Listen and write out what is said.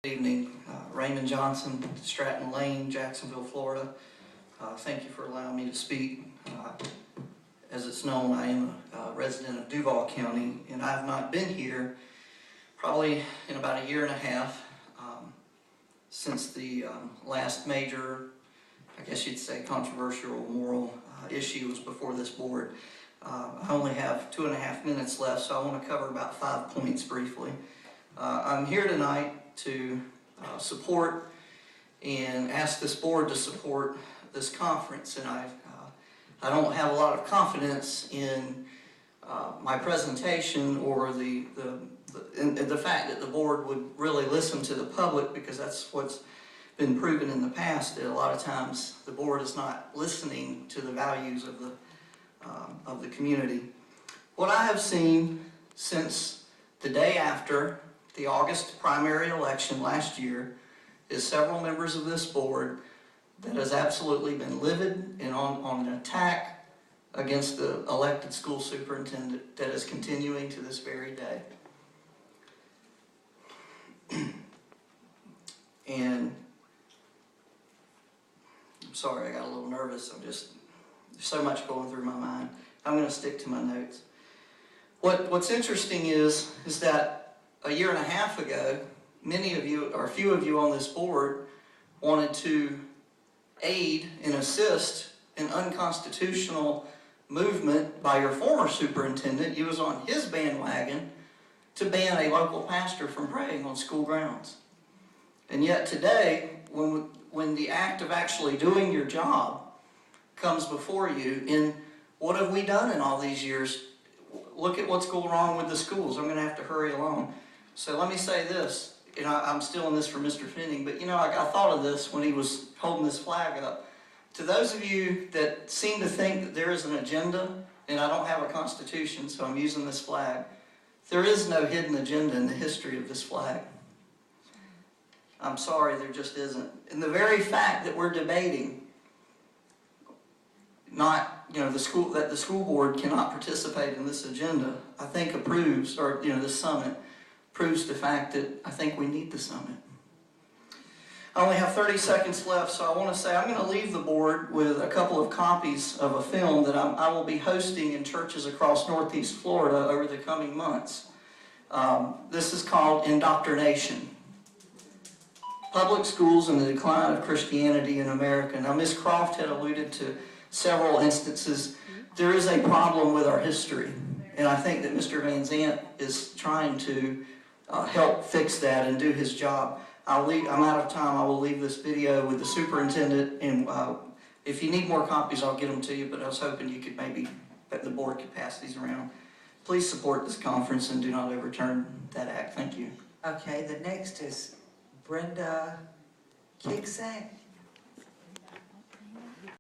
Good evening, Raymond Johnson, Stratton Lane, Jacksonville, Florida. Thank you for allowing me to speak. As it's known, I am a resident of Duval County, and I have not been here probably in about a year and a half since the last major, I guess you'd say, controversial moral issue was before this board. I only have 2.5 minutes left, so I want to cover about 5 points briefly. I'm here tonight to support and ask this board to support this conference, and I don't have a lot of confidence in my presentation or the fact that the board would really listen to the public, because that's what's been proven in the past, that a lot of times the board is not listening to the values of the community. What I have seen since the day after the August primary election last year is several members of this board that has absolutely been livid and on an attack against the elected school superintendent that is continuing to this very day. And I'm sorry, I got a little nervous. There's so much going through my mind. I'm going to stick to my notes. What's interesting is that a year and a half ago, many of you, or a few of you on this board, wanted to aid and assist an unconstitutional movement by your former superintendent. You was on his bandwagon to ban a local pastor from praying on school grounds. And yet today, when the act of actually doing your job comes before you, and what have we done in all these years? Look at what's going wrong with the schools. I'm going to have to hurry along. So let me say this, and I'm still in this for Mr. Finning, but I thought of this when he was holding this flag up. To those of you that seem to think that there is an agenda, and I don't have a constitution, so I'm using this flag, there is no hidden agenda in the history of this flag. I'm sorry, there just isn't. And the very fact that we're debating that the school board cannot participate in this agenda, I think approves, or this summit, proves the fact that I think we need the summit. I only have 30 seconds left, so I want to say I'm going to leave the board with a couple of copies of a film that I will be hosting in churches across Northeast Florida over the coming months. This is called Indoctrination: Public Schools and the Decline of Christianity in America. Now, Ms. Croft had alluded to several instances. There is a problem with our history, and I think that Mr. Van Zant is trying to help fix that and do his job. I'm out of time. I will leave this video with the superintendent, and if you need more copies, I'll get them to you, but I was hoping you could that the board could pass these around. Please support this conference and do not overturn that act. Thank you. Okay, the next is Brenda Kigsack.